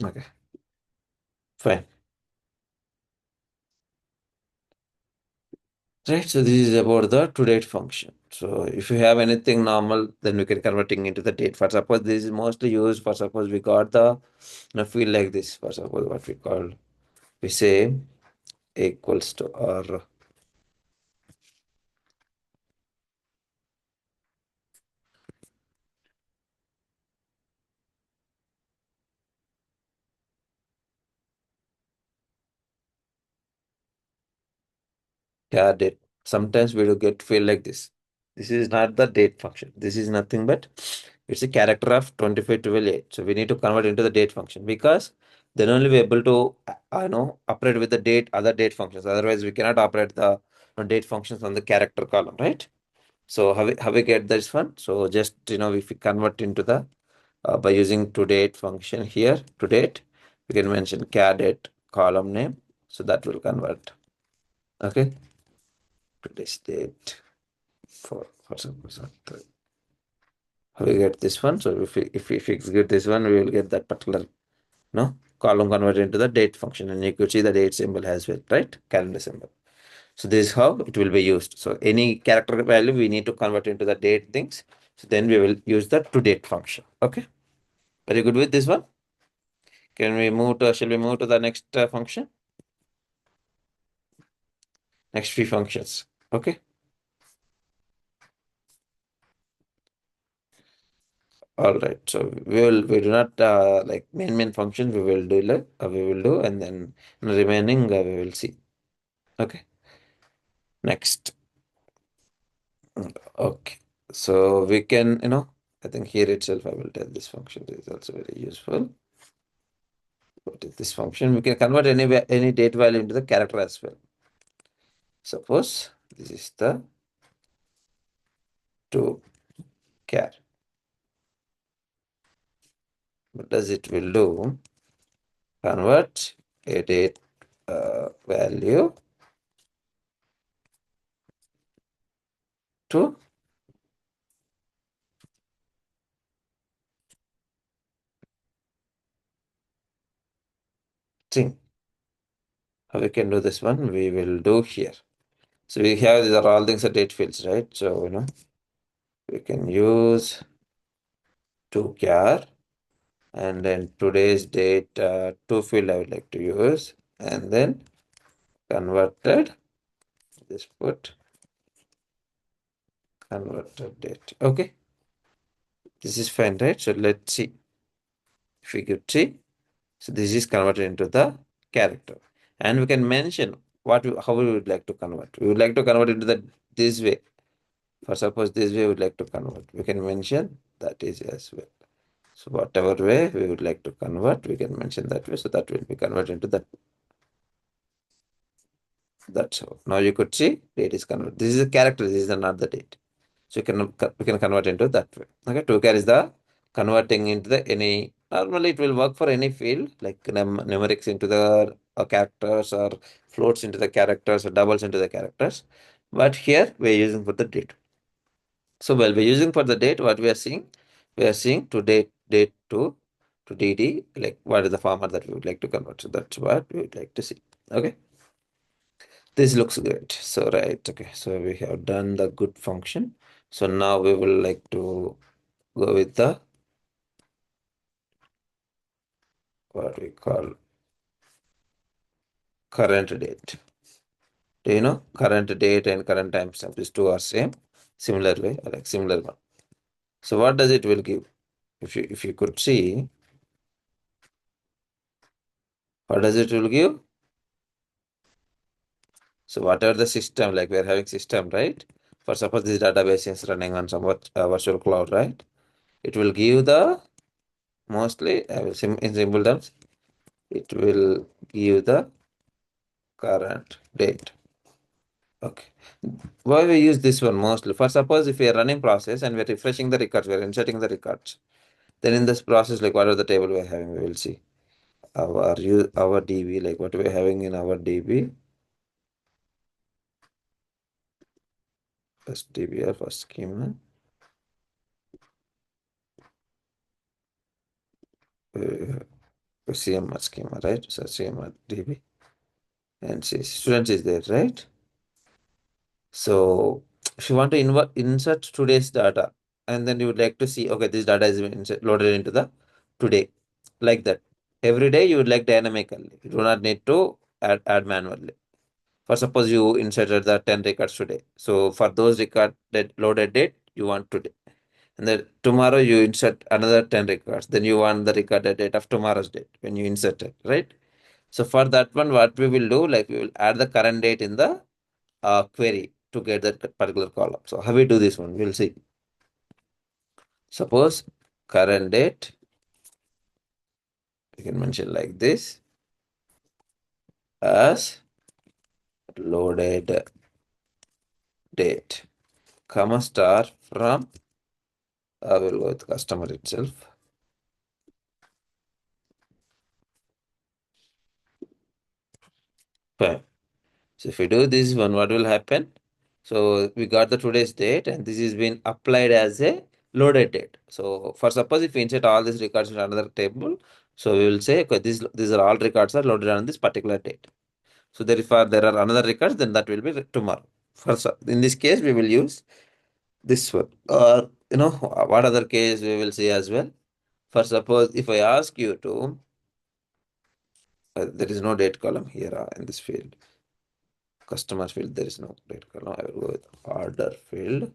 Okay, fine. Right, so this is about the to date function. So if you have anything normal, then we can converting into the date. For suppose this is mostly used for suppose we got the field like this. For suppose what we call we say equals to or yeah date. Sometimes we do get field like this. This is not the date function. This is nothing but it's a character of 25 12 8. So we need to convert into the date function because then only we able to operate with the date other date functions. Otherwise we cannot operate the date functions on the character column, right? So how we get this one? So just if we convert into the by using to date function here to date, we can mention char date column name. So that will convert. Okay, today's date for suppose how we get this one. So if we execute this one, we will get that particular column converted into the date function, and you could see the date symbol as well, right? Calendar symbol. So this is how it will be used. So any character value we need to convert into the date things. So then we will use the to date function. Okay. Very good with this one. Shall we move to the next function? Next few functions. Okay. All right. So we do not like main function we will do, and then remaining we will see. Okay. Next. Okay. So we can, I think here itself I will tell this function is also very useful. What is this function? We can convert any date value into the character as well. Suppose this is the to char. What does it will do? Convert a date value to string. How we can do this one? We will do here. So we have these are all things are date fields, right? So we can use to char and then today's date to field I would like to use, and then converted. Just put converted date. Okay, this is fine, right? So let's see if we could see. So this is converted into the character, and we can mention how we would like to convert. We would like to convert into the this way. For suppose this way we would like to convert, we can mention that is as well. So whatever way we would like to convert, we can mention that way. So that will be converted into that. That's how. Now you could see date is converted. This is a character. This is not the date. So we can convert into that way. Okay, to char is the converting into the any. Normally it will work for any field like numerics into the characters or floats into the characters or doubles into the characters. But here we are using for the date. So while we're using for the date, what we are seeing to date to dd, like what is the format that we would like to convert. So that's what we would like to see. Okay. This looks great. So right, okay. So we have done the good function. So now we will like to go with the what we call current date. Do you know current date and current timestamp? These two are same, similar way, or like similar one. So what does it will give? If you could see, what does it will give? So whatever the system, like we are having system, right? For suppose this database is running on some virtual cloud, right? It will give the mostly in simple terms, it will give the current date. Okay. Why we use this one mostly? For suppose if we are running process and we're refreshing the records, we're inserting the records. Then in this process, like what are the table we're having, we will see. Our DB, like what we're having in our DB. First DB or first schema. CMR schema, right? So CMR DB and see students is there, right? So if you want to insert today's data, and then you would like to see, okay, this data is loaded into the today, like that. Every day you would like dynamically. You do not need to add manually. For suppose you inserted the 10 records today. So for those record that loaded date, you want today. And then tomorrow you insert another 10 records. Then you want the recorded date of tomorrow's date when you insert it, right? So for that one, what we will do, like we will add the current date in the query to get that particular column. So how we do this one, we'll see. Suppose current date, we can mention like this as loaded date, comma star from, I will go with customer itself. Fine. So if we do this one, what will happen? So we got the today's date and this is been applied as a loaded date. So for suppose if we insert all these records in another table, so we will say, okay, these are all records are loaded on this particular date. So therefore there are another records, then that will be tomorrow. In this case, we will use this one. Or what other case we will see as well. For suppose if I ask you to, there is no date column here in this field. Customer field, there is no date column. I will go with order field,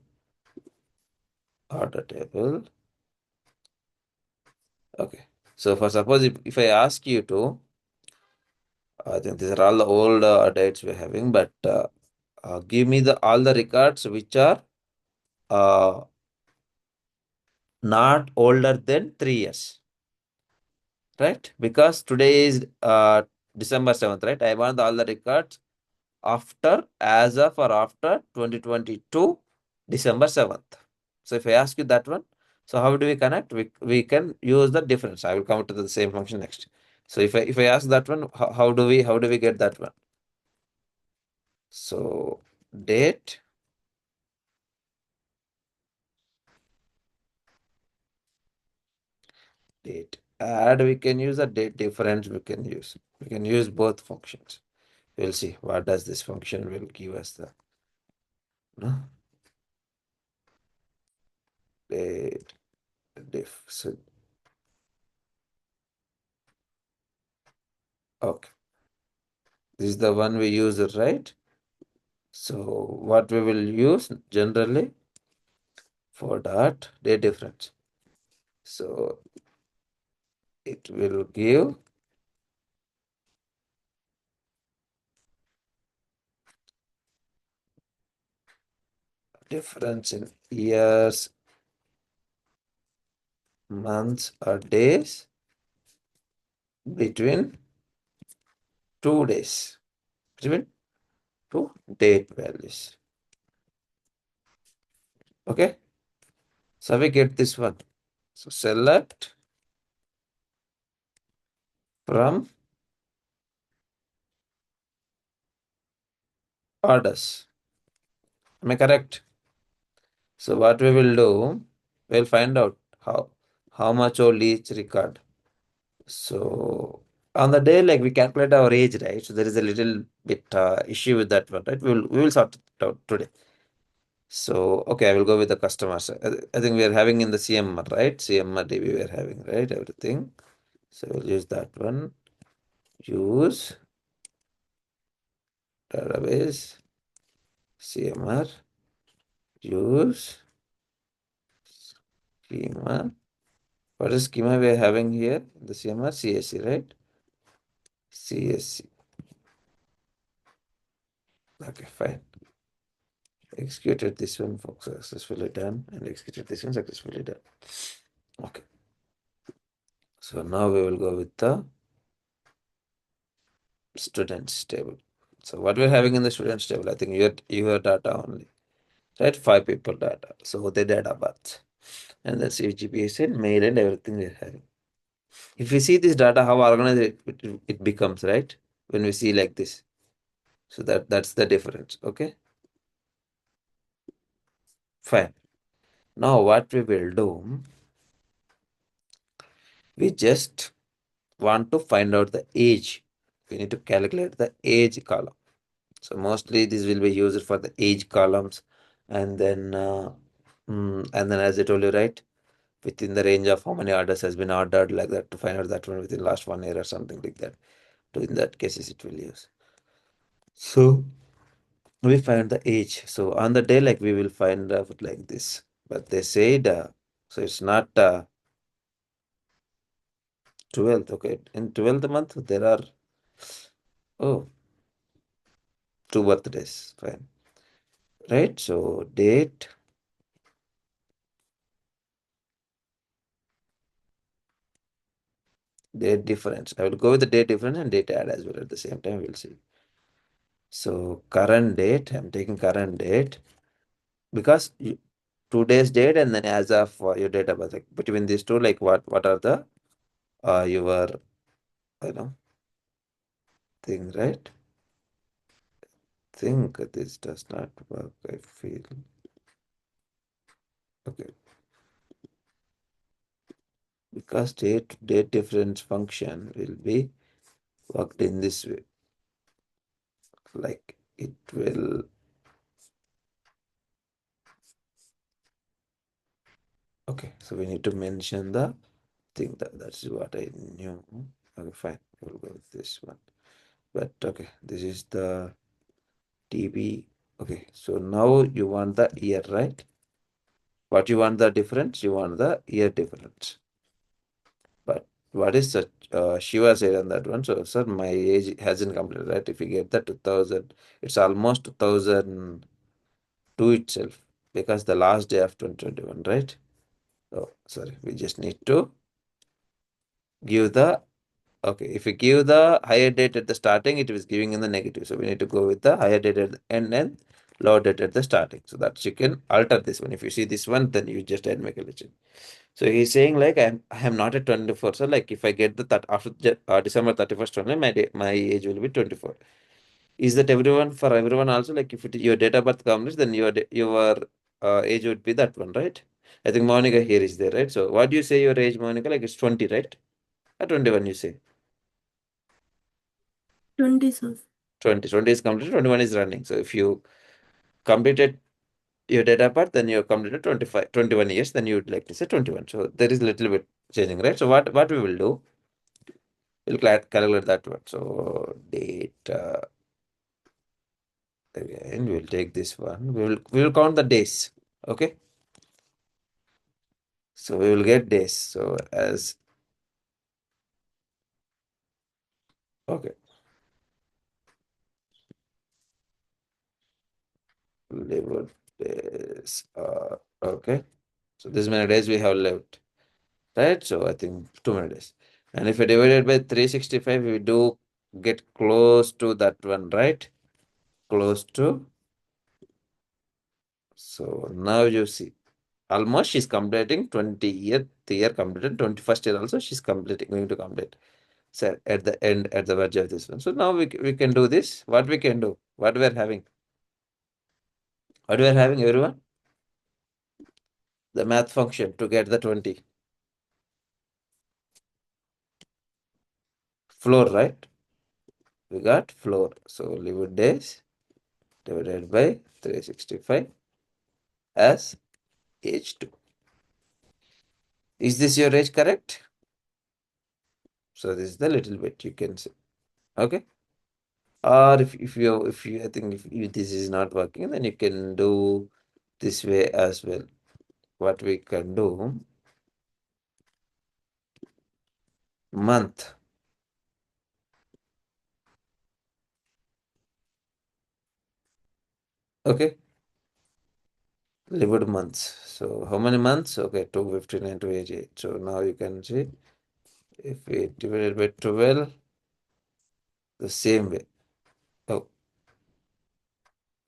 order table. Okay. So for suppose if I ask you to, I think these are all the old dates we're having, but give me the all the records which are uh, not older than 3 years, right? Because today is December 7th, right? I want all the records after, as of or after 2022 December 7th. So if I ask you that one, so how do we connect? We can use the difference. I will come to the same function next. So if I ask that one, how do we get that one? So date date add, we can use a date difference, we can use both functions. We'll see what does this function will give us the no? Date diff. So okay, this is the one we use, right? So what we will use generally for that date difference. So it will give difference in years, months, or days between 2 days, between two date values. Okay, so we get this one. So select from orders. Am I correct? So what we will do, we'll find out how much old each record. So on the day, like we calculate our age, right? So there is a little bit issue with that one, right? We will sort it out today. So okay, I will go with the customers. I think we are having in the CMR, right? CMR DB we are having, right? Everything. So we'll use that one. Use database CMR. Use schema. What is schema we are having here? The CMR CSC, right? CSC. Okay, fine. Executed this one successfully done, and executed this one successfully done. Okay. So now we will go with the students table. So what we're having in the students table, I think your data only, right? 5 people data. So the data birth. And that's GPA and mail and everything we're having. If we see this data, how organized it becomes, right? When we see like this. So that's the difference. Okay. Fine. Now what we will do, we just want to find out the age. We need to calculate the age column. So mostly this will be used for the age columns, and then as I told you, right, within the range of how many orders has been ordered, like that, to find out that one within last 1 year or something like that. So in that cases it will use. So we find the age. So on the day, like we will find out like this. But they said so it's not 12th. Okay, in 12th month there are oh two birthdays. Fine, right? So date difference. I will go with the date difference and date add as well at the same time. We'll see. So current date. I'm taking current date because today's date and then as of your date of birth. Like between these two, like what are the your you know thing, right? Think this does not work. I feel okay because date difference function will be worked in this way. Like it will. Okay, so we need to mention the thing that's what I knew. Okay, fine. We'll go with this one. But okay, this is the TB. Okay, so now you want the year, right? What you want the difference? You want the year difference. But what is such Shiva said on that one? So, sir, my age hasn't completed, right? If you get the 2000, it's almost 2002 itself because the last day of 2021, right? Oh, sorry, we just need to give the okay. If you give the higher date at the starting, it is giving in the negative. So we need to go with the higher date at the end and lower date at the starting. So that you can alter this one. If you see this one, then you just add make a legend. So he's saying like I am not at 24. So like if I get the after December 31st only, my age will be 24. Is that everyone for everyone also? Like if your date of birth comes, then your age would be that one, right? I think Monica here is there, right? So what do you say your age, Monica? Like it's 20, right? Or 21 you say? 20, sir. 20. 20 is completed, 21 is running. So if you completed your date of birth, then you have completed 25, 21 years, then you would like to say 21. So there is a little bit changing, right? So what we will do, we'll calculate that one. So date again, we'll take this one. We will count the days. Okay. So we will get days. So as okay, lived days. Okay. So this many days we have lived, right? So I think too many days. And if we divide it by 365, we do get close to that one, right? Close to. So now you see, almost she's completing 20th year completed, 21st year also she's completing, going to complete. So at the end, at the verge of this one. So now we can do this. What we can do? What we are having? What we are having, everyone? The math function to get the 20. Floor, right? We got floor. So leave days divided by 365 as H2. Is this your age correct? So this is the little bit you can say. Okay. Or if you I think if this is not working, then you can do this way as well. What we can do, month. Okay. Lived months. So how many months? Okay, 259 to 88. So now you can see if we divide it by 12, the same way. Oh,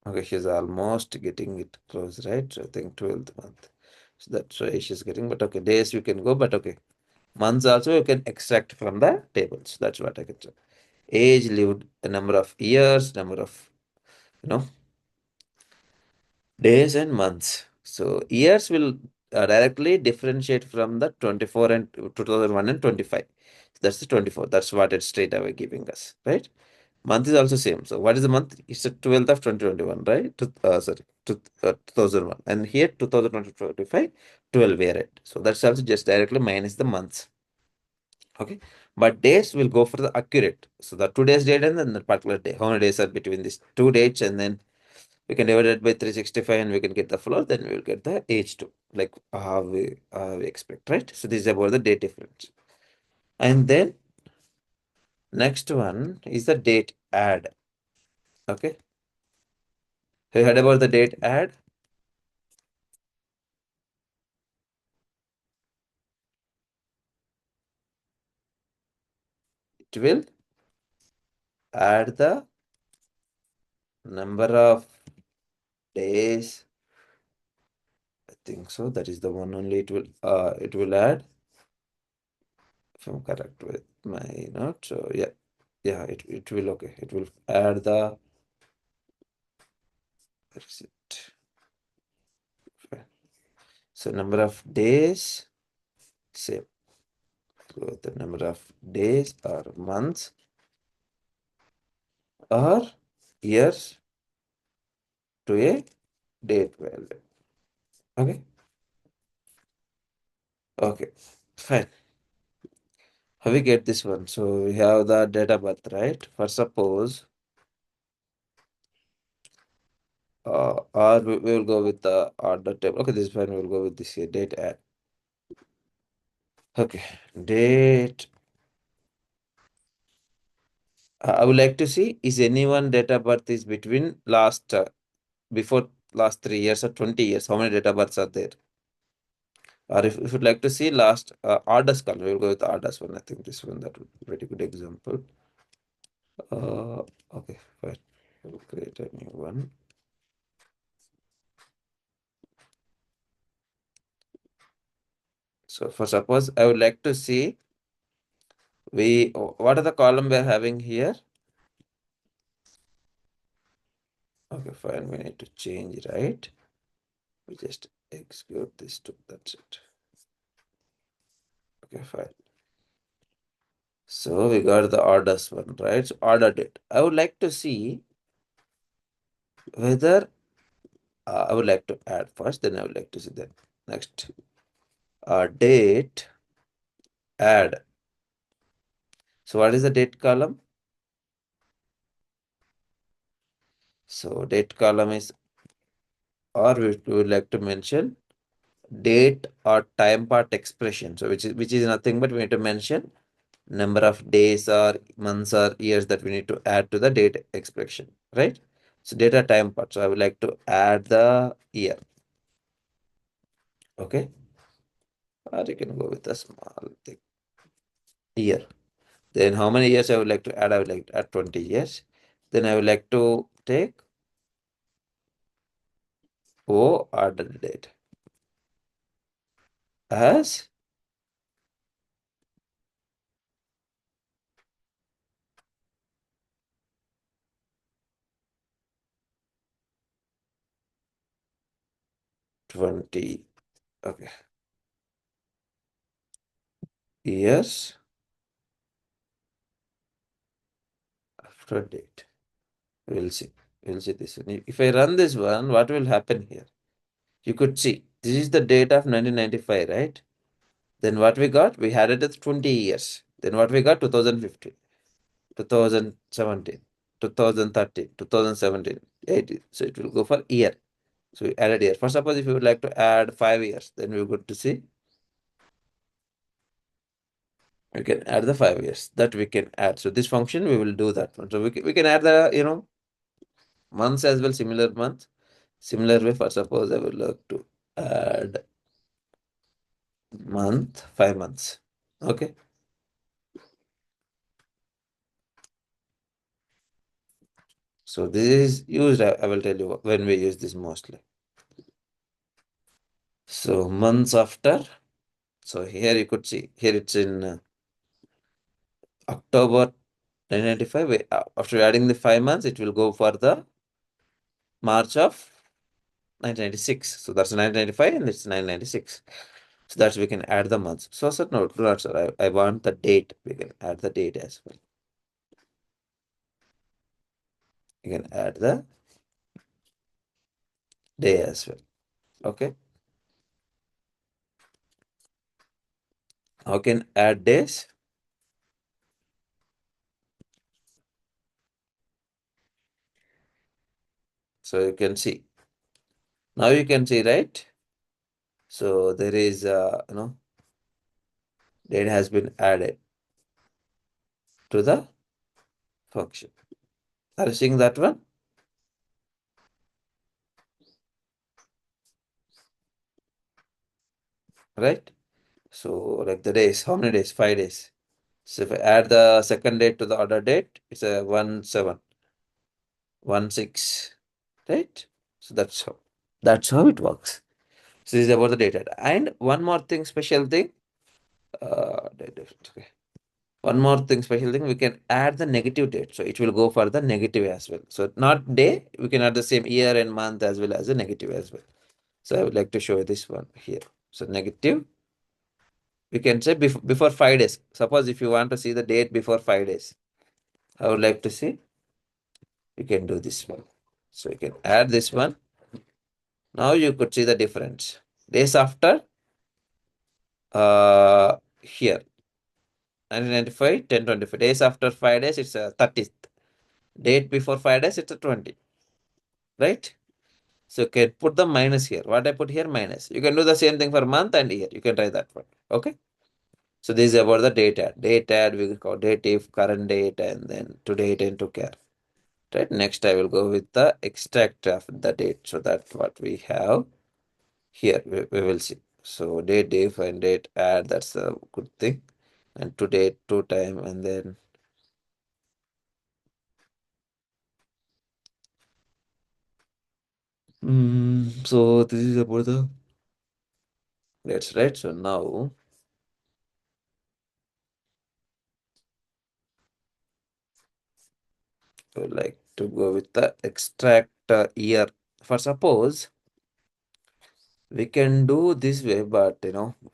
okay, she's almost getting it close, right? So I think 12th month. So that's why she's getting, but okay, days you can go, but okay. Months also you can extract from the tables. That's what I can say. Age, lived, a number of years, number of, you know, days and months. So years will directly differentiate from the 24 and 2001 and 25. That's the 24. That's what it's straight away giving us, right? Month is also same. So what is the month? It's the 12th of 2021, right? Sorry, 2001. And here 2025, 12 we are at. So that's also just directly minus the months. Okay. But days will go for the accurate. So the 2 days date and then the particular day. How many days are between these two dates, and then we can divide it by 365 and we can get the floor, then we will get the age too, like we expect, right? So this is about the date difference. And then next one is the date add. Okay. Have you heard about the date add? It will add the number of days. I think so. That is the one only it will add, if I'm correct with my note. So yeah, it will okay. It will add the, where is it? So number of days, same. So the number of days or months or years to a date value. Okay. Okay. Fine. How we get this one? So we have the date of birth, right? For suppose, or we will go with the order table. Okay, this is fine. We will go with this here, date add. Okay, date. I would like to see, is anyone date of birth is between last before last 3 years or 20 years? How many date of births are there? Or if you'd like to see last orders color, we'll go with orders one. I think this one that would be a very good example. Okay, fine. We'll create a new one. So for suppose I would like to see what are the column we are having here? Okay, fine. We need to change, right? We just execute this too. That's it. Okay, fine. So we got the orders one, right? So order date. I would like to see whether I would like to add first, then I would like to see that next. Date add. So what is the date column? So date column is, or we would like to mention date or time part expression. So which is nothing but we need to mention number of days or months or years that we need to add to the date expression, right? So data time part. So I would like to add the year. Okay. Or you can go with a small thing. Year. Then how many years I would like to add? I would like to add 20 years. Then I would like to take O order date as 20. Okay. Years after date. We'll see. We'll see this one. If I run this one, what will happen here? You could see this is the date of 1995, right? Then what we got? We had it as 20 years. Then what we got? 2015, 2017, 2013, 2017, 18. So it will go for year. So we added year. For suppose if you would like to add 5 years, then we go to see. We can add the 5 years that we can add. So this function we will do that one. So we can add the months as well, similar months. Similar way, for suppose I would like to add month, 5 months. Okay. So this is used, I will tell you when we use this mostly. So months after, so here you could see, here it's in October 1995. After adding the 5 months, it will go for the March of 1996. So that's 1995 and it's 1996. So that's we can add the months. So sir, no, do not sir. I want the date. We can add the date as well. You can add the day as well. Okay. How can add days? So you can see. Now you can see, right? So there is date has been added to the function. Are you seeing that one? Right? So like the days, how many days? 5 days. So if I add the second date to the order date, it's a 1/7, 1/6, right? So that's how it works. So this is about the data. And one more thing, special thing. Okay. One more thing, special thing, we can add the negative date. So it will go for the negative as well. So not day, we can add the same year and month as well as the negative as well. So I would like to show you this one here. So negative, we can say before 5 days. Suppose if you want to see the date before 5 days, I would like to see, you can do this one. So you can add this one. Now you could see the difference. Days after, here, 1995, 10/25. Days after 5 days, it's a 30th. Date before 5 days, it's a 20, right? So you can put the minus here. What I put here, minus. You can do the same thing for month and year. You can try that one. Okay. So this is about the date add. Date add, we will call date if, current date, and then to date and to care. Right. Next, I will go with the extract of the date. So that's what we have here. We will see. So date, diff, and date add. That's a good thing. And to date, to time, and then so this is about the dates, right? So now I would like to go with the extract year. For suppose we can do this way, but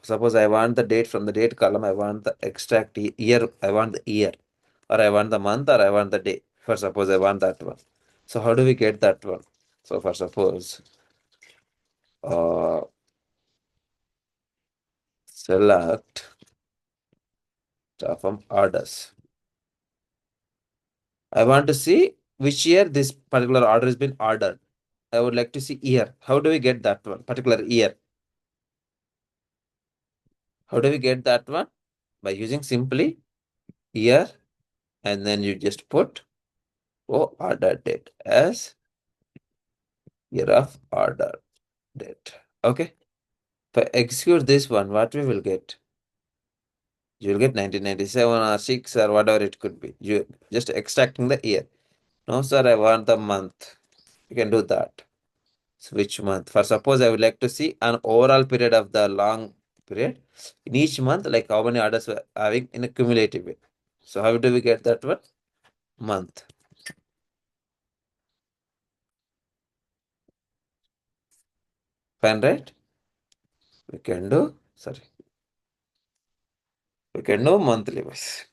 suppose I want the date from the date column, I want the extract year, I want the year, or I want the month, or I want the day. For suppose I want that one. So how do we get that one? So for suppose uh, select from orders. I want to see which year this particular order has been ordered. I would like to see year. How do we get that one? Particular year. How do we get that one? By using simply year, and then you just put order date as year of order date. Okay. If I execute this one, what we will get? You will get 1997 or 6 or whatever it could be. You just extracting the year. No, sir, I want the month. You can do that. So which month? For suppose I would like to see an overall period of the long period. In each month, like how many orders we're having in a cumulative way. So how do we get that one? Month. Fine, right? We can do, sorry, we can do monthly wise.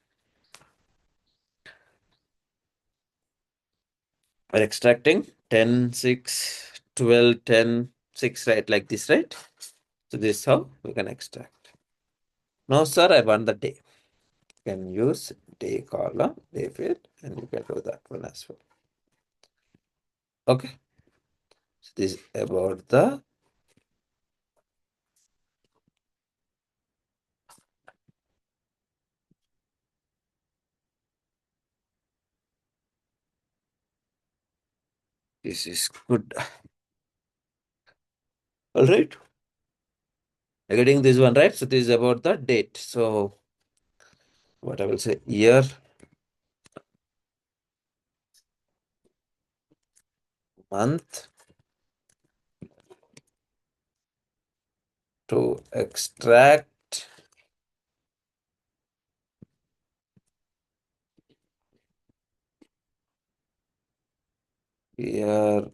We're extracting 10, 6, 12, 10, 6, right? Like this, right? So this is how we can extract. Now, sir, I want the day. You can use day column, day field, and you can do that one as well. Okay. So this is about the this is good. All right. You're getting this one, right? So this is about the date. So what I will say, year, month to extract year,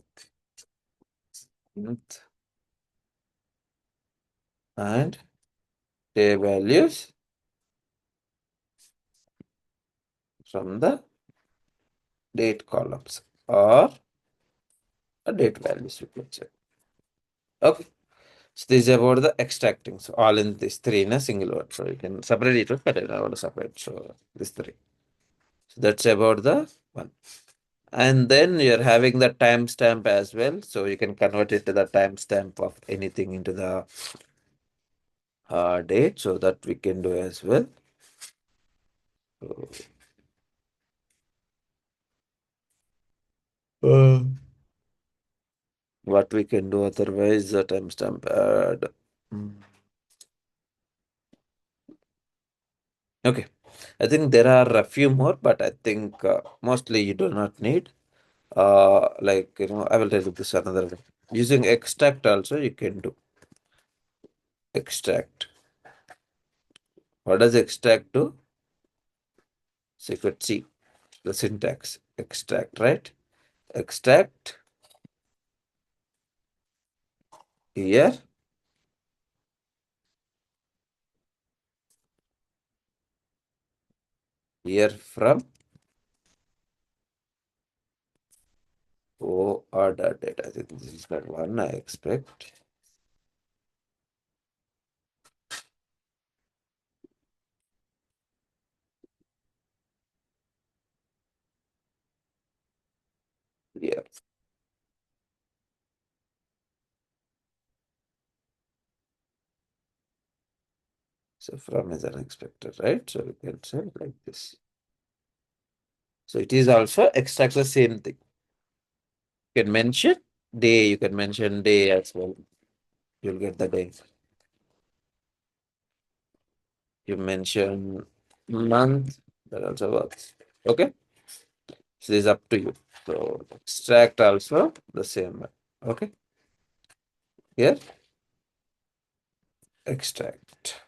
month and day values from the date columns or a date values we can say. Okay. So this is about the extracting. So all in this three in a single word. So you can separate it, but I don't want to separate. So this three. So that's about the one. And then you're having the timestamp as well. So you can convert it to the timestamp of anything into the date. So that we can do as well. So, what we can do otherwise, the timestamp add. Mm. Okay. I think there are a few more, but I think mostly you do not need. Like, I will tell you this another way. Using extract also you can do extract. What does extract do? So you could see the syntax extract, right? Extract here, here from O or data. I think this is that one I expect. Yeah. So from is unexpected, right? So we can say like this. So it is also extract the same thing. You can mention day, you can mention day as well. You'll get the day. You mention month, that also works. Okay. So this is up to you. So extract also the same way. Okay. Here, extract.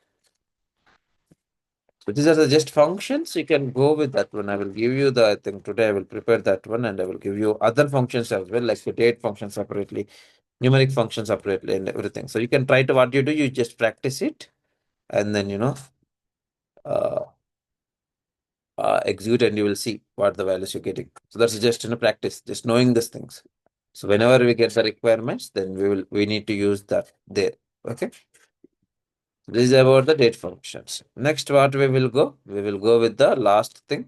So these are the just functions. You can go with that one. I will give you the, I think today I will prepare that one and I will give you other functions as well, like the date function separately, numeric function separately, and everything. So you can try to what you do, you just practice it and then, uh, execute and you will see what the values you're getting. So that's just practice, just knowing these things. So whenever we get the requirements, then we need to use that there. Okay. This is about the date functions. Next, what we will go? We will go with the last thing.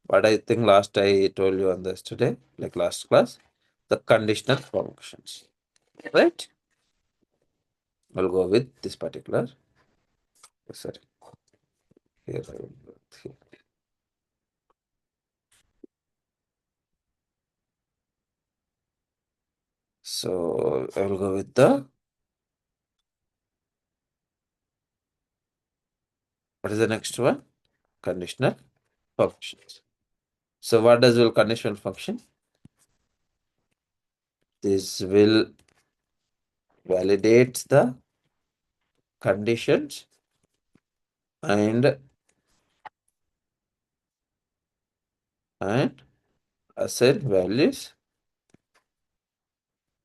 What I think last I told you on this today, like last class, the conditional functions. Right? We'll go with this particular. Sorry. Here I will go here. So I will go with the, what is the next one? Conditional functions. So what does will conditional function? This will validate the conditions and assign values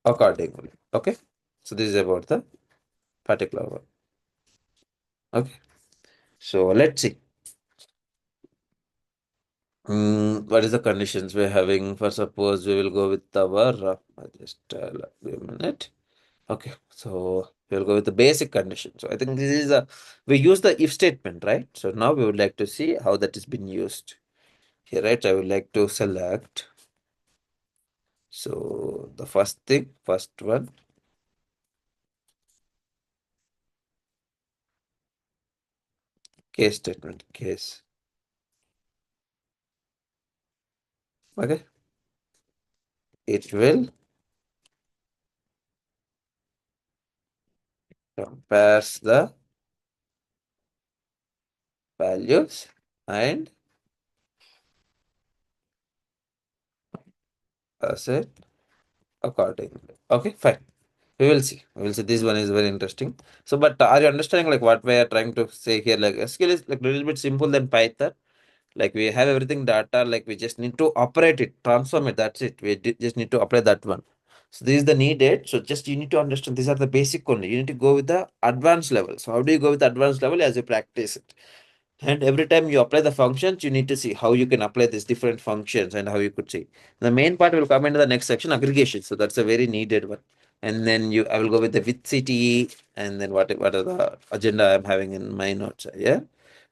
accordingly. Okay. So this is about the particular one. Okay. So let's see. What is the conditions we're having? For suppose we will go with our just wait a minute. Okay, so we'll go with the basic condition. So I think this is a we use the if statement, right? So now we would like to see how that is being used. Here, right? I would like to select. So the first thing, first one, case statement, case. Okay, it will compares the values and assign accordingly. Okay, fine. We will see. We will see. This one is very interesting. So, but are you understanding like what we are trying to say here? Like SQL is like a little bit simple than Python. Like we have everything data. Like we just need to operate it, transform it. That's it. We just need to apply that one. So this is the needed. So just you need to understand these are the basic only. You need to go with the advanced level. So how do you go with the advanced level? As you practice it. And every time you apply the functions, you need to see how you can apply these different functions and how you could see. The main part will come into the next section, aggregation. So that's a very needed one. And then I will go with the with CTE, and then what are the agenda I'm having in my notes. Yeah.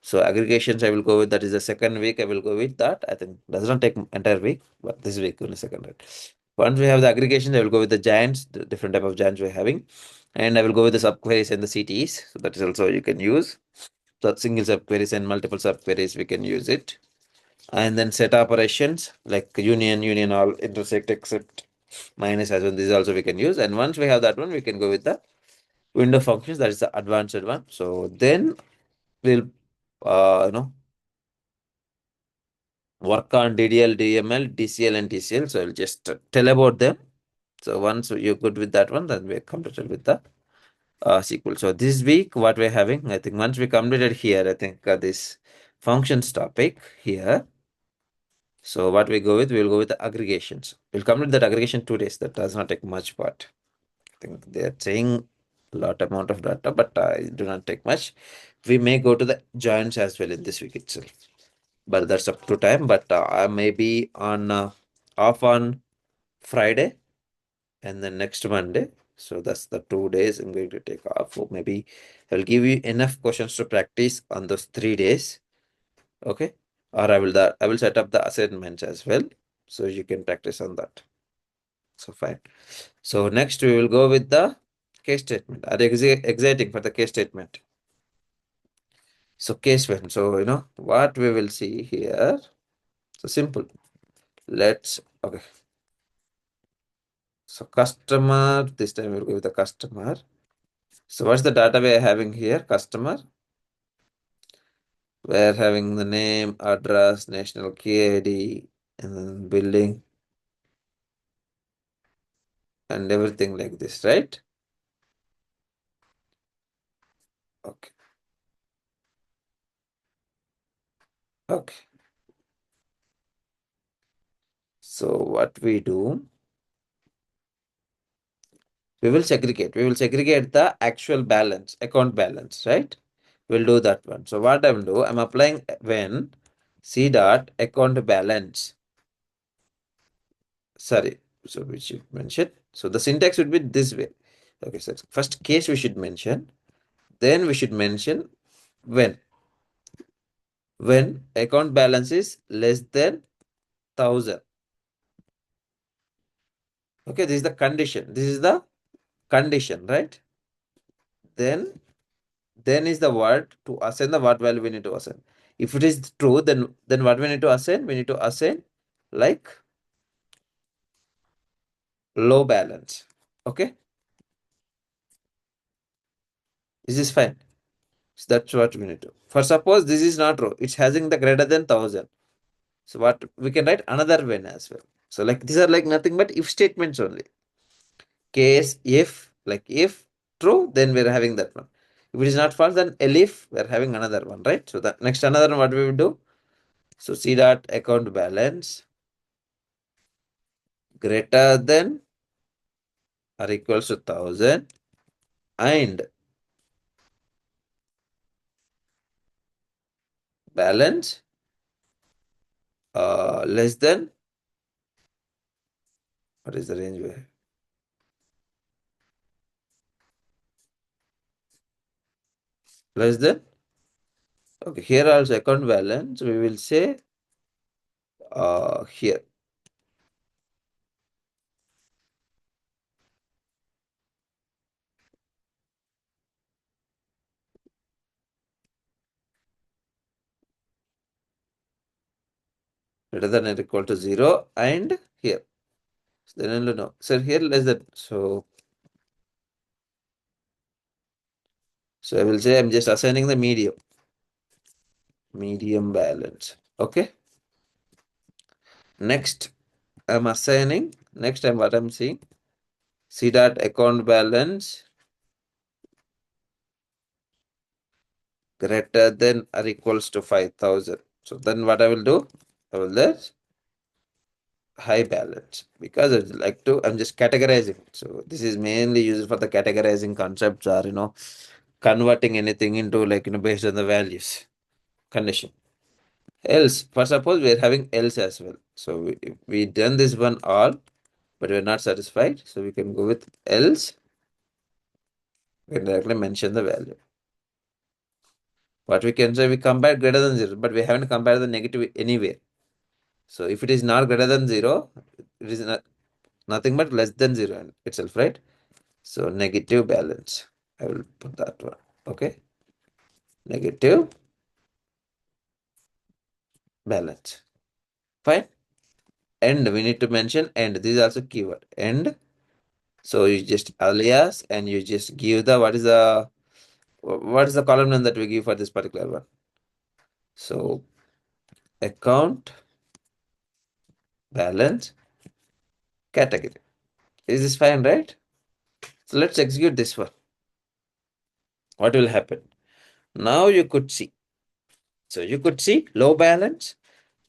So aggregations I will go with, that is the second week. I will go with that. I think does not take entire week, but this week only second, right? Once we have the aggregations, I will go with the giants, the different type of giants we're having. And I will go with the subqueries and the CTEs. So that is also you can use. So single subqueries and multiple subqueries, we can use it. And then set operations like union, all, intersect, except, minus as well. This also we can use. And once we have that one, we can go with the window functions. That is the advanced one. So then we'll work on DDL, DML, DCL, and TCL. So I'll just tell about them. So once you're good with that one, then we're completed with the SQL. So this week, what we're having, I think once we completed here, I think this functions topic here. So what we go with, we'll go with the aggregations. We'll complete that aggregation 2 days. That does not take much part. I think they're saying a lot amount of data, but I do not take much. We may go to the joins as well in this week itself, but that's up to time. But I may be on off on Friday and then next Monday. So that's the 2 days I'm going to take off. Or maybe I'll give you enough questions to practice on those 3 days. Okay. Or I will set up the assignments as well. So you can practice on that. So fine. So next we will go with the case statement. Are you exciting for the case statement? So case one. So what we will see here. So simple. Okay. So customer, this time we'll go with the customer. So what's the data we are having here? Customer. We're having the name, address, national key ID, and then building, and everything like this, right? Okay. Okay. So what we do, we will segregate the actual balance, account balance, right? We'll do that one. So what I will do, I'm applying when C dot account balance. Sorry, so we should mention. So the syntax would be this way. Okay, so first case we should mention, then we should mention when. When account balance is less than 1,000. Okay, this is the condition. This is the condition, right? Then is the word to assign the what value we need to assign. If it is true, then what we need to assign? We need to assign like low balance. Okay, this is fine. So that's what we need to. For suppose this is not true, it's having the greater than 1,000. So what we can write another when as well. So like these are like nothing but if statements only. Case if, like if true, then we're having that one. If it is not false, then elif, we're having another one, right? So the next another one, what we will do? So C dot account balance greater than or equals to 1,000 and balance less than, what is the range we have? Less than, okay, here also account balance, we will say here. Greater than or equal to 0 and here. So then only no. So here less than. So I will say I'm just assigning the medium balance. Okay. Next, I'm assigning. Next time what I'm seeing. C dot account balance greater than or equals to 5,000. So then what I will do? I will high balance, because I like to, I'm just categorizing. So this is mainly used for the categorizing concepts, or converting anything into, like, based on the values condition. Else, for suppose we are having else as well. So we done this one all, but we're not satisfied. So we can go with else. We can directly mention the value. What we can say, we compare greater than 0, but we haven't compared the negative anywhere. So if it is not greater than 0, it is nothing but less than 0 itself, right? So negative balance. I will put that one. Okay. Negative balance. Fine. And we need to mention and. This is also keyword. And. So you just alias and you just give the what is the column name that we give for this particular one. So account balance category. Is this fine, right? So let's execute this one. What will happen? Now you could see. So you could see low balance,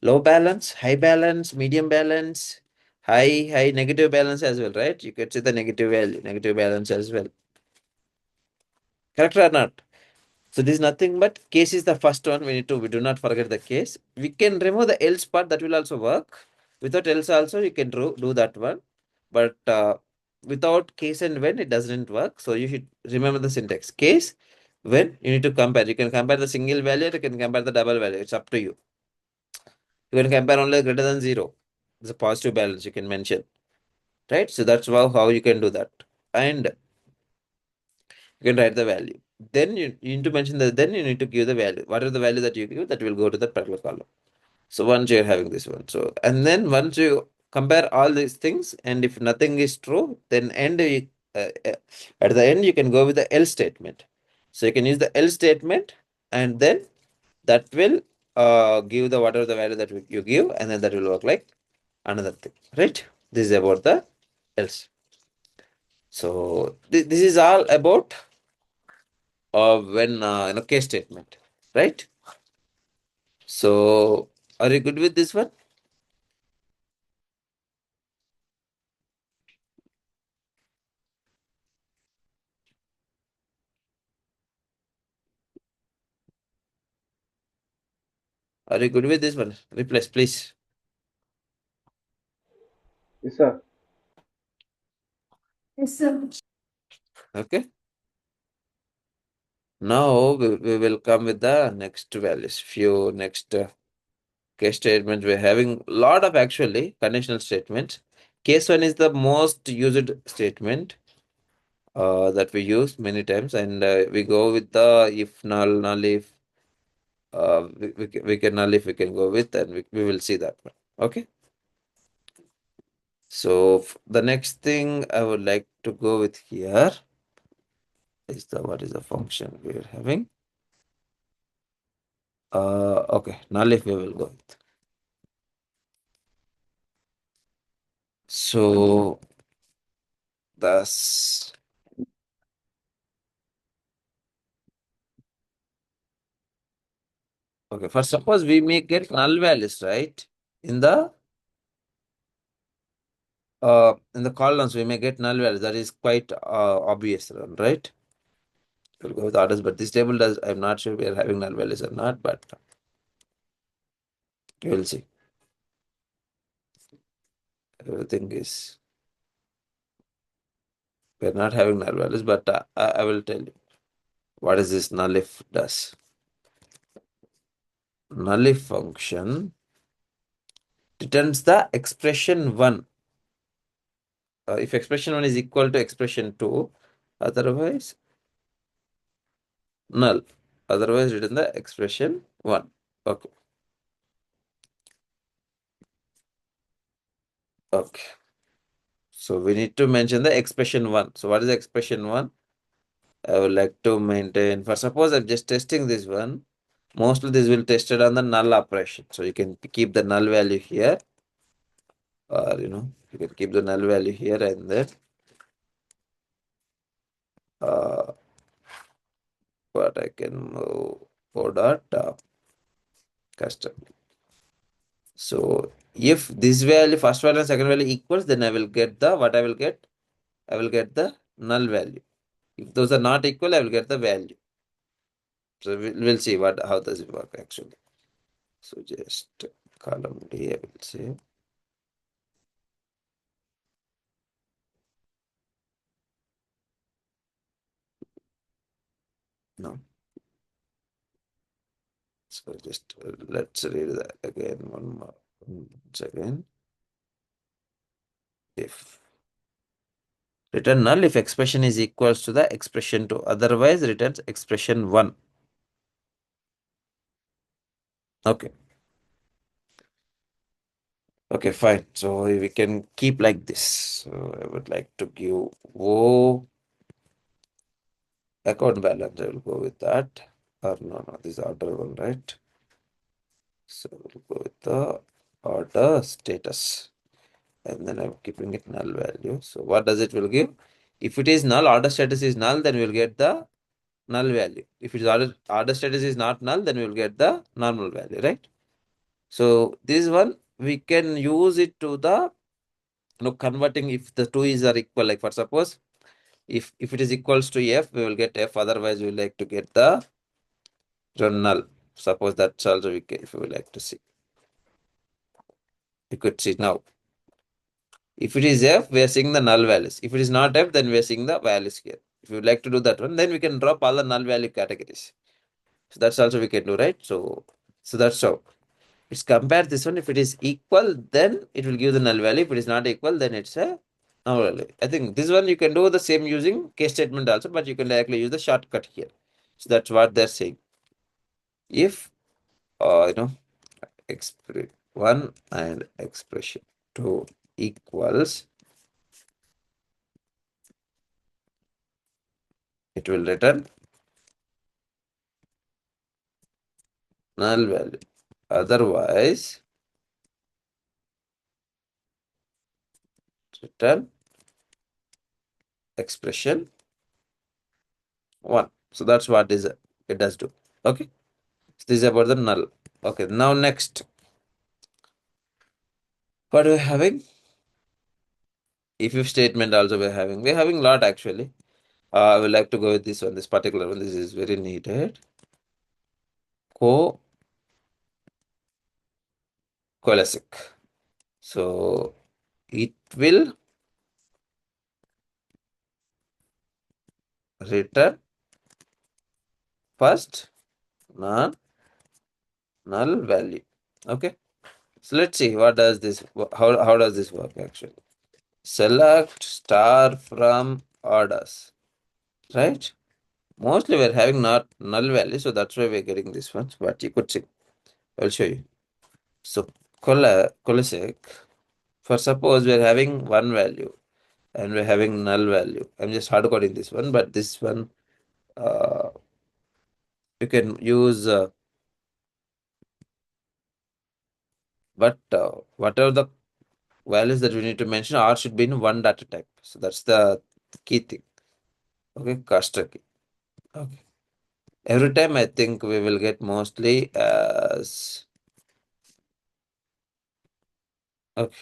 high balance, medium balance, high, negative balance as well, right? You could see the negative value, negative balance as well. Correct or not? So this is nothing but case is the first one. We do not forget the case. We can remove the else part, that will also work. Without else also you can do that one. But without case and when, it doesn't work. So you should remember the syntax. Case, when, you need to compare. You can compare the single value, you can compare the double value. It's up to you. You can compare only greater than 0. It's a positive balance you can mention. Right? So that's how you can do that. And you can write the value. Then you need to mention that, then you need to give the value. Whatever the value that you give, that will go to that particular column. So once you're having this one. So, and then once you compare all these things, and if nothing is true, then at the end, you can go with the else statement. So you can use the else statement, and then that will give the whatever the value that you give, and then that will work like another thing, right? This is about the else. So this is all about when case statement, right? So are you good with this one? Are you good with this one? Replace, please. Yes, sir. Okay. Now we will come with the next values. Few next case statements. We're having a lot of actually conditional statements. Case one is the most used statement that we use many times, and we go with the if null if. We can null if we can go with, and we will see that one. Okay. So the next thing I would like to go with here is the what is the function we are having. Okay, null if we will go with. So thus, okay, for suppose we may get null values, right? In the columns, we may get null values. That is quite obvious, right? We'll go with orders, but this table does. I'm not sure we are having null values or not, but you will see. Everything is we're not having null values, but I will tell you what is this null if does. Null if function returns the expression 1. If expression 1 is equal to expression 2, otherwise null. Otherwise return the expression 1. Okay. Okay. So we need to mention the expression 1. So what is the expression 1? I would like to maintain, for suppose I'm just testing this one, mostly this will tested on the null operation. So you can keep the null value here, or you can keep the null value here, and then uh, what I can move for dot custom. So if this value, first value and second value equals, then I will get the, what I will get? I will get the null value. If those are not equal, I will get the value. So we'll see how does it work actually. So just column D, I will say. No. So just let's read that again one more once again. If return null if expression is equals to the expression 2, otherwise returns expression 1. Okay. Okay, fine. So we can keep like this. So I would like to give O account balance. I will go with that. Or no, this is order one, right? So we'll go with the order status. And then I'm keeping it null value. So what does it will give? If it is null, order status is null, then we'll get the null value. If it is order status is not null, then we'll get the normal value, right? So this one we can use it to the converting if the two is are equal. Like for suppose if it is equals to f, we will get f. Otherwise, we will like to get the null. Suppose that's also we can, if we would like to see. You could see now. If it is f, we are seeing the null values. If it is not f, then we are seeing the values here. If you would like to do that one, then we can drop all the null value categories. So that's also we can do, right? So that's how. It's compared this one. If it is equal, then it will give the null value. If it is not equal, then it's a null value. I think this one you can do the same using case statement also, but you can directly use the shortcut here. So that's what they're saying. If expression 1 and expression 2 equals, it will return null value. Otherwise, return expression 1. So that's what it does do. Okay. So this is about the null. Okay. Now next, what are we having? If statement also we're having a lot actually. I would like to go with this one, this particular one. This is very needed. Classic. So it will return first null value. Okay. So let's see what does this, how does this work actually. Select star from orders, right? Mostly we're having not null value, so that's why we're getting this one. But you could see, I'll show you. So classic, for suppose we're having one value and we're having null value. I'm just hard coding this one, but this one you can use but whatever the values that we need to mention, R should be in one data type. So that's the key thing. Okay, cluster key. Okay. Every time I think we will get mostly as okay.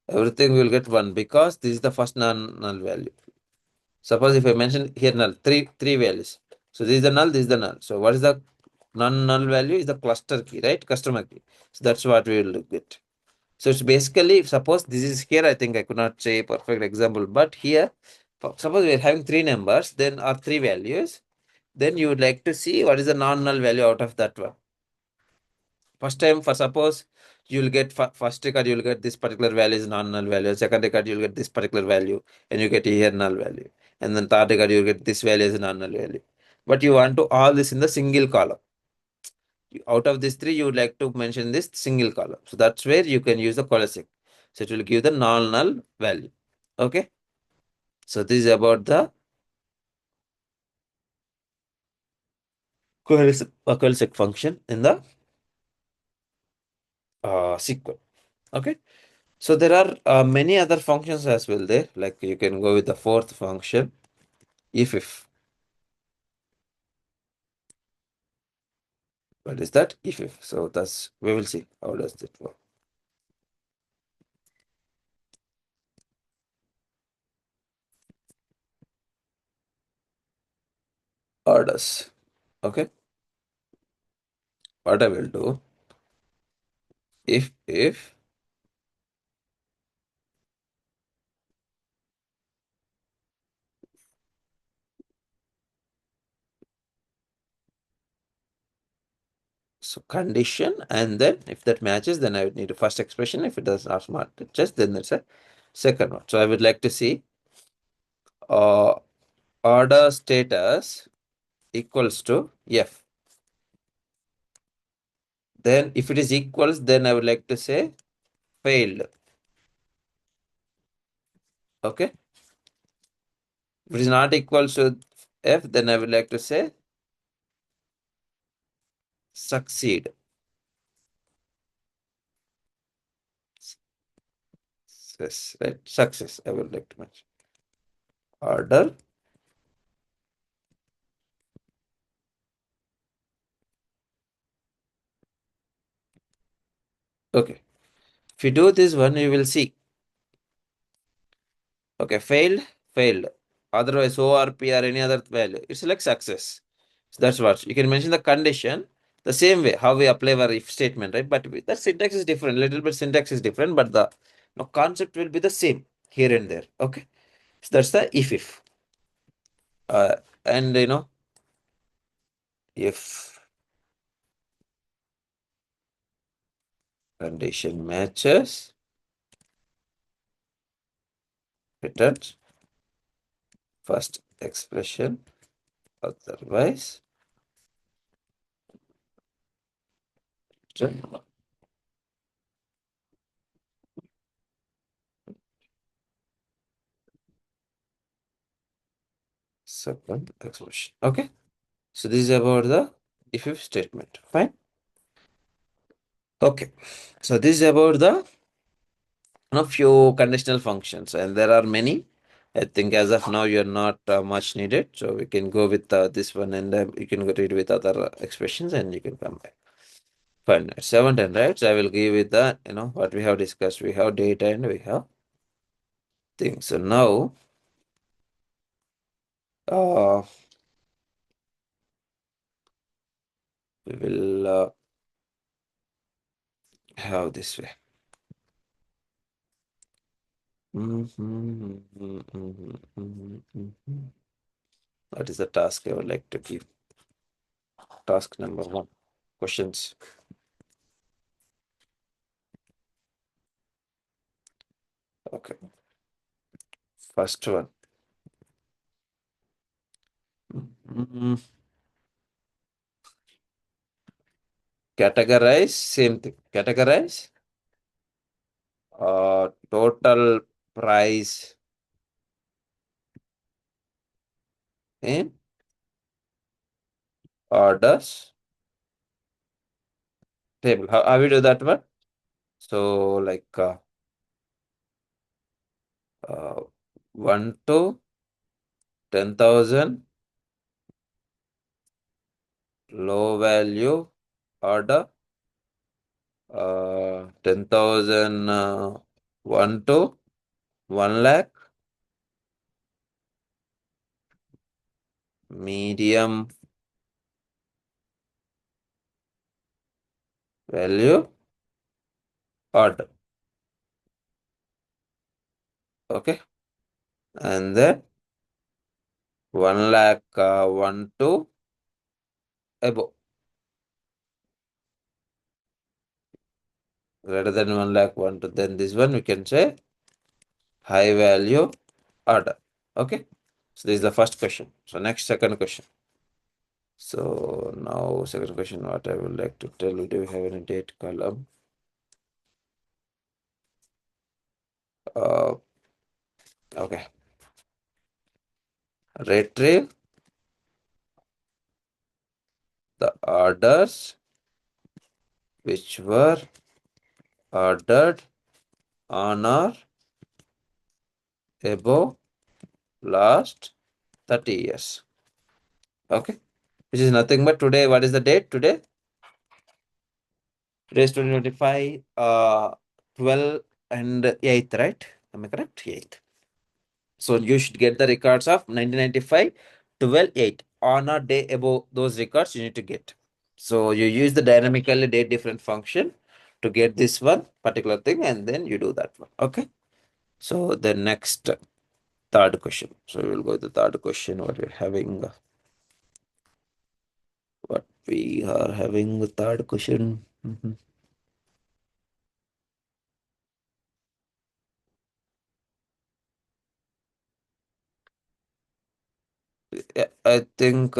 Everything will get one because this is the first null value. Suppose if I mention here null, three values. So this is the null, this is the null. So what is the non-null value is the cluster key, right? Customer key. So that's what we will get. So it's basically, suppose this is here, I think I could not say a perfect example, but here, suppose we are having three numbers, then or three values, then you would like to see what is the non-null value out of that one. First time, for suppose you will get first record, you will get this particular value is non-null value. Second record, you will get this particular value, and you get here null value. And then third record, you will get this value as a non-null value. But you want to all this in the single column. Out of these three, you would like to mention this single column. So that's where you can use the classic. So it will give the non-null value. Okay. So this is about the classic function in the SQL. Okay. So there are many other functions as well there. Like you can go with the fourth function, if. What is that? If. So that's, we will see how does it work. Orders. Okay. What I will do, if so condition, and then if that matches, then I would need a first expression. If it does not match, then it's a second one. So I would like to see uh, order status equals to F. Then if it is equals, then I would like to say failed. Okay. If it is not equal to F, then I would like to say succeed. Success, right? Success, I would like to mention. Order. Okay. If you do this one, you will see. Okay, failed. Otherwise, ORP or any other value, it's like success. So that's what you can mention the condition the same way how we apply our if statement, right? But the syntax is different, little bit syntax is different, but the concept will be the same here and there. Okay, so that's the if. And if condition matches, returns first expression, otherwise return second expression. Okay, so this is about the if statement. Fine. Okay, so this is about the few conditional functions, and there are many. I think as of now you're not much needed, so we can go with this one, and you can go read with other expressions, and you can come back. Fine. At 7:10, right? So I will give it the what we have discussed. We have data and we have things. So now uh, we will have this way. What is the task I would like to give? Task number 1. Questions. Okay. First one. Categorize, same thing. Categorize total price in orders table. How we do that one? So like 1 to 10,000 low value order, 10,000 1 to 1 lakh medium value order. Okay, and then 1 lakh 1 to above, greater than 1 lakh 1 to, then this one we can say high value order. Okay, so this is the first question. So next, second question. So now second question, what I would like to tell you, do we have any date column? Okay, retrieve the orders which were ordered on or above last 30 years. Okay, which is nothing but today. What is the date today? Today's 2025, 12 and 8th, right? Am I correct? 8th. So you should get the records of 1995, 12, 8. On a day above those records, you need to get. So you use the dynamically date different function to get this one particular thing, and then you do that one. Okay. So the next third question. So we will go to the third question. What we're having. What we are having the third question. Mhm. Yeah, I think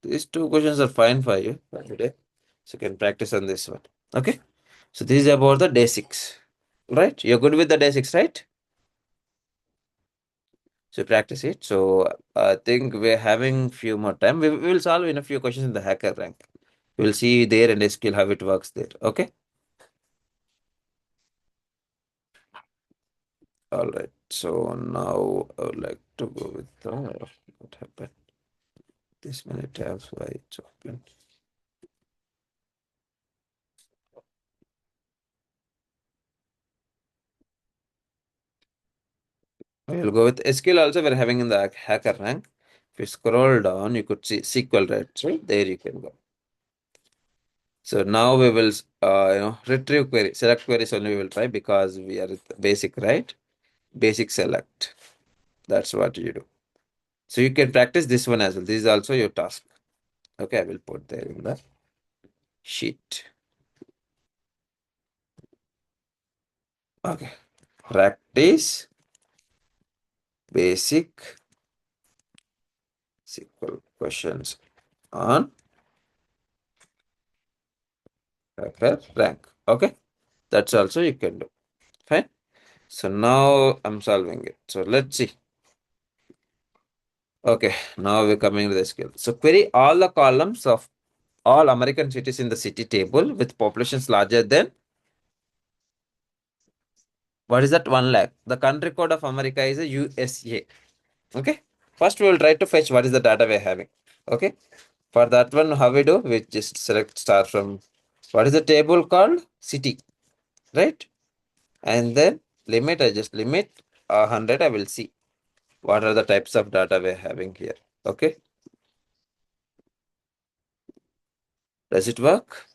these two questions are fine for you for today. So you can practice on this one. Okay. So this is about the day 6. Right? You're good with the day 6, right? So practice it. So I think we're having few more time. We will solve in a few questions in the hacker rank. We'll see there and skill how it works there. Okay. All right. So now I would like to go with what happened. This many tabs, why it's open. We'll go with SQL also. We're having in the hacker rank. If you scroll down, you could see SQL, right? So there you can go. So now we will, retrieve query, select queries only we will try because we are at the basic, right? Basic select. That's what you do. So you can practice this one as well. This is also your task. Okay, I will put there in the sheet. Okay. Practice basic SQL questions on hacker rank. Okay. That's also you can do. Fine. So now I'm solving it. So let's see. Okay, now we're coming to the skill. So query all the columns of all American cities in the city table with populations larger than what is that 1 lakh? The country code of America is a USA. Okay. First we will try to fetch what is the data we're having. Okay. For that one, how we do? We just select start from what is the table called city, right? And then limit, I just limit 100. I will see what are the types of data we're having here. Okay. Does it work?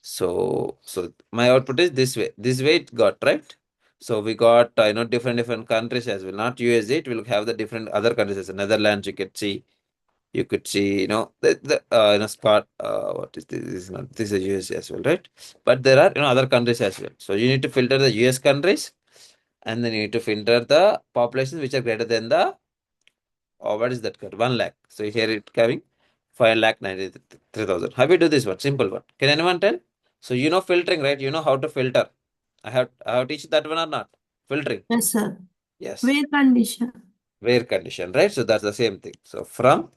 So my output is this way. This way it got, right? So we got different countries as well. Not USA. It will have the different other countries as well. Netherlands. You could see. You could see. The spot. What is this? This is not. This is USA as well, right? But there are other countries as well. So you need to filter the US countries, and then you need to filter the populations which are greater than the what is that code? 1 lakh. So here it coming 5,93,000. How we do this one? Simple one. Can anyone tell? So filtering, right? You know how to filter. I have teach that one or not? Filtering. Yes, sir. Yes. Where condition? Where condition, right? So that's the same thing. So from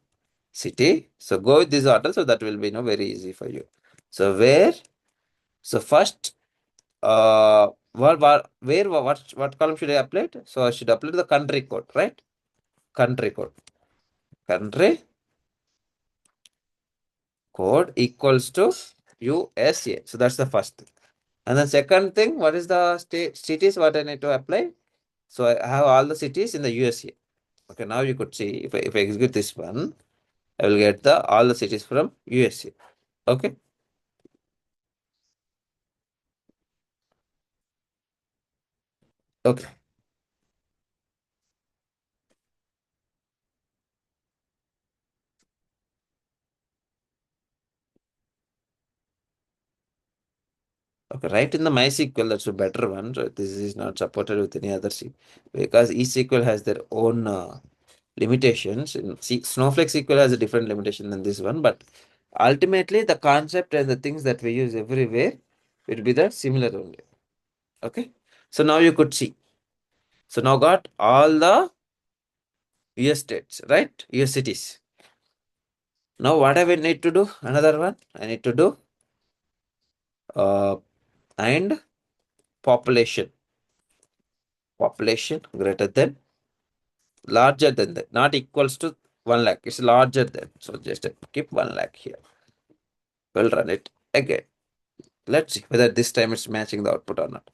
city. So go with this order. So that will be very easy for you. So where? So first, what column should I apply? So I should apply the country code, right? Country code. Country code equals to USA. So that's the first thing. And the second thing, what is the state cities what I need to apply? So I have all the cities in the USA. Okay, now you could see if I execute this one, I will get the all the cities from USA. Okay. Okay. Okay, right in the MySQL, that's a better one. So this is not supported with any other C because each SQL has their own limitations. Snowflake SQL has a different limitation than this one, but ultimately the concept and the things that we use everywhere will be the similar only. Okay. So now you could see. So now got all the US states, right? US cities. Now what I will need to do? Another one. I need to do uh and population. Population greater than larger than that. Not equals to 1 lakh. It's larger than. So just keep 1 lakh here. We'll run it again. Let's see whether this time it's matching the output or not.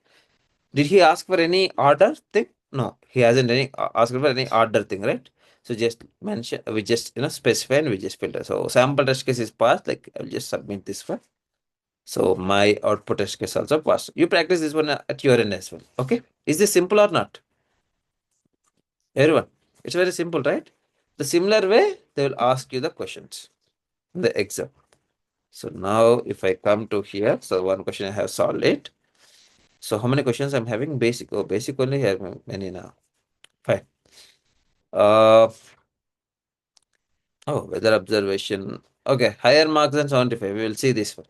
Did he ask for any order thing? No, he hasn't any asked for any order thing, right? So just mention, we just specify and we just filter. So sample test case is passed. Like I'll just submit this one. So my output test case also passed. You practice this one at your end as well. Okay, is this simple or not? Everyone, it's very simple, right? The similar way they will ask you the questions in the exam. So now if I come to here, so one question I have solved it. So how many questions I'm having? Basic. Oh, basic only have many now. Fine. Uh oh, weather observation. Okay, higher marks than 75. We will see this one.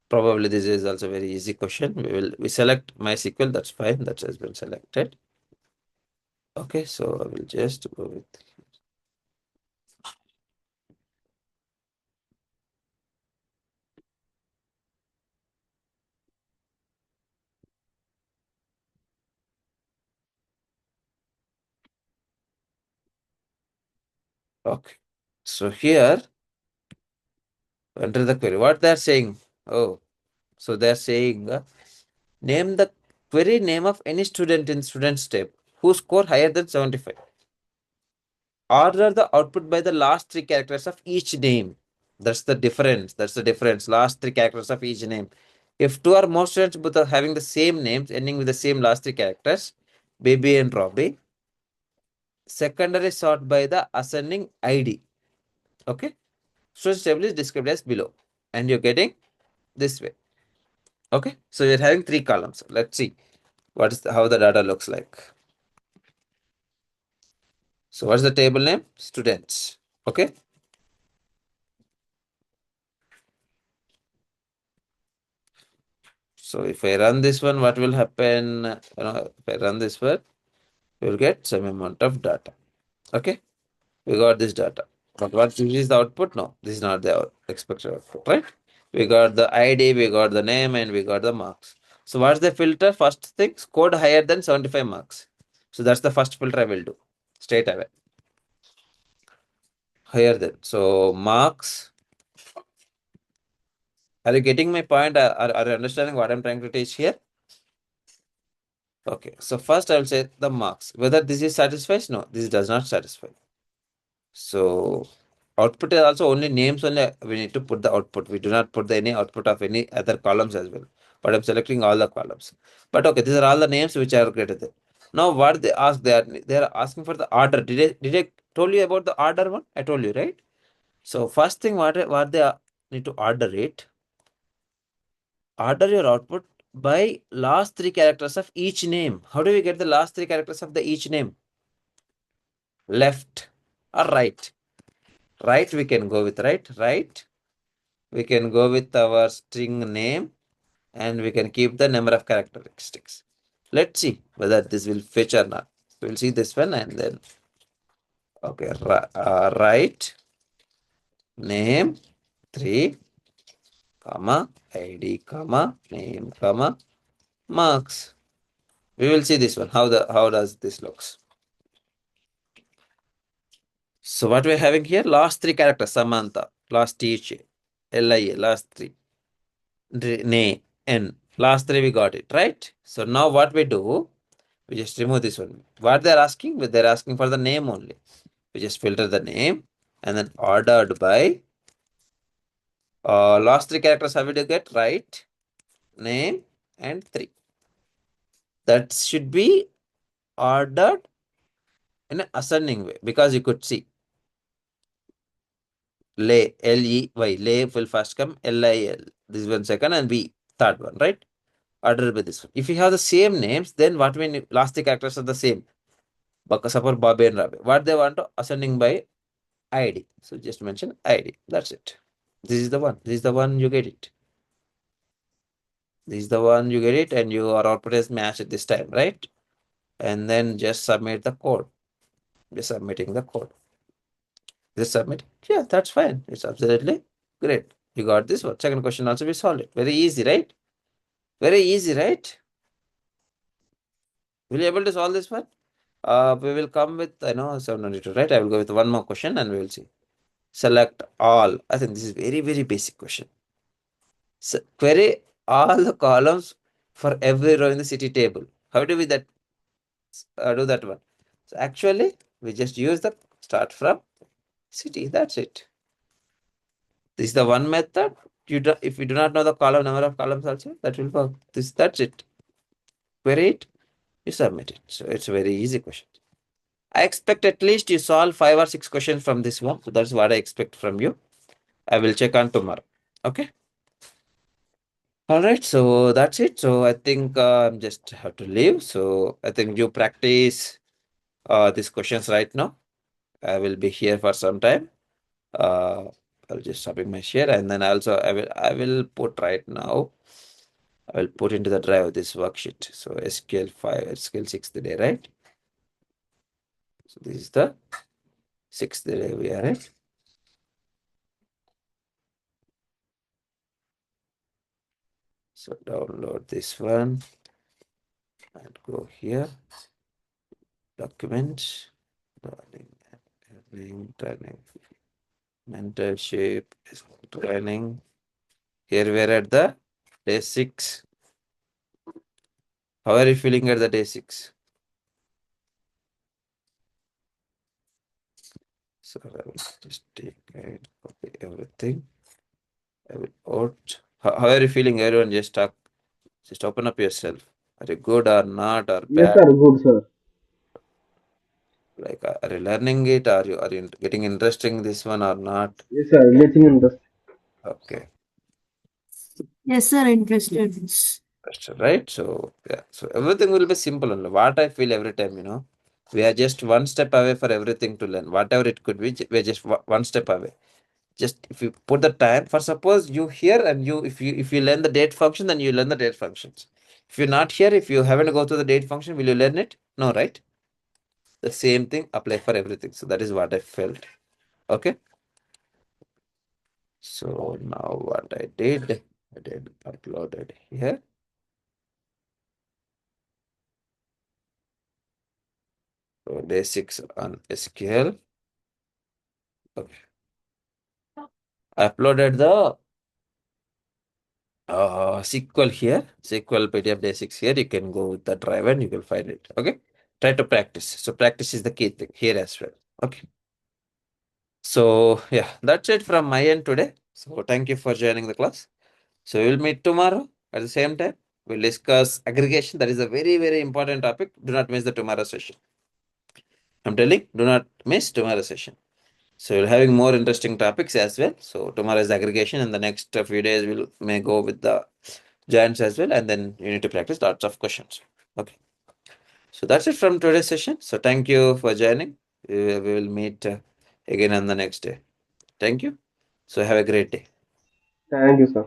Probably this is also very easy question. We select MySQL. That's fine. That has been selected. Okay, so I will just go with. Okay, so here enter the query. What they're saying? Oh, so they're saying name the query name of any student in students tab who score higher than 75. Order the output by the last three characters of each name. That's the difference. That's the difference. Last three characters of each name. If two or more students both are having the same names ending with the same last three characters, baby and Robbie, secondary sort by the ascending ID. Okay. Students table is described as below. And you're getting this way. Okay. So you're having three columns. Let's see how the data looks like. So what's the table name? Students. Okay. So if I run this one, what will happen? If I run this one, we will get some amount of data. Okay. We got this data. But what is the output? No, this is not the expected output, right? We got the ID, we got the name, and we got the marks. So what's the filter? First thing, scored higher than 75 marks. So that's the first filter I will do straight away. Higher than. So marks. Are you getting my point? Are you understanding what I'm trying to teach here? Okay. So first I will say the marks. Whether this is satisfies? No, this does not satisfy. So output is also only names only we need to put the output. We do not put any output of any other columns as well. But I'm selecting all the columns. But okay, these are all the names which are greater than. Now what they ask, they are asking for the order. Did I told you about the order one? I told you, right? So first thing what they need to order it. Order your output by last three characters of each name. How do we get the last three characters of the each name? Left or right? Right, we can go with right. We can go with our string name and we can keep the number of characteristics. Let's see whether this will fetch or not. We'll see this one and then, okay, right, name, 3, comma, ID, comma, name, comma, marks. We will see this one, how does this looks. So what we're having here, last three characters, Samantha, last teacher, LIA, last three. N. Last three we got it, right? So now what we do, we just remove this one. What they're asking? They're asking for the name only. We just filter the name and then ordered by last three characters. How will you get? Right, name, and 3. That should be ordered in an ascending way because you could see lay, L-E-Y, lay will first come, L-I-L. This one second and B third one, right? Ordered by this one. If you have the same names, then what we need, last three characters are the same. Suppose Bobby and Rabi. What they want to ascending by ID. So just mention ID. That's it. This is the one. This is the one you get it. This is the one you get it, and your output is matched this time, right? And then just submit the code. Just submitting the code. Just submit. Yeah, that's fine. It's absolutely great. You got this one. Second question also we solved it. Very easy, right? Very easy, right? Will you able to solve this one? We will come with 792, right? I will go with one more question and we will see. Select all. I think this is very, very basic question. So query all the columns for every row in the city table. How do we do that one? So actually, we just use the start from city. That's it. This is the one method. If you do not know the column number of columns also, that will work. That's it. Query it, you submit it. So it's a very easy question. I expect at least you solve 5 or 6 questions from this one. So that's what I expect from you. I will check on tomorrow. Okay. All right. So that's it. So I think I'm just have to leave. So I think you practice these questions right now. I will be here for some time. Uh, I'll just stopping my share, and then also I will put right now. I will put into the drive this worksheet. So SQL 5, SQL 6th day, right? So this is the 6th day we are at. So download this one and go here. Documents, learning, mentorship, training. Here we're at the day 6. How are you feeling at the day 6? So I will just take and copy everything. I will out. How are you feeling, everyone? Just talk. Just open up yourself. Are you good or not or Yes, bad? sir. Good, sir. Like, are you learning it? Are you getting interested in this one or not? Yes, sir. Getting interest. Okay, Yes, sir, interested. that's right. So yeah, so everything will be simple only. What I feel every time, we are just one step away for everything to learn. Whatever it could be, we're just one step away. Just if you put the time, for suppose you here and if you learn the date function, then you learn the date functions. If you're not here, if you haven't go through the date function, will you learn it? No, right? The same thing apply for everything. So that is what I felt. Okay. So now what I did uploaded here. So day 6 on SQL. Okay. I uploaded the SQL here, SQL PDF day 6 here. You can go with the drive and you will find it. Okay. Try to practice. So practice is the key thing here as well. Okay. So yeah, that's it from my end today. So thank you for joining the class. So we'll meet tomorrow at the same time. We'll discuss aggregation. That is a very, very important topic. Do not miss the tomorrow session. I'm telling, do not miss tomorrow session. So we're having more interesting topics as well. So tomorrow is aggregation, and the next few days we'll may go with the giants as well, and then you need to practice lots of questions. Okay. So that's it from today's session. So thank you for joining. We will meet again on the next day. Thank you. So have a great day. Thank you, sir.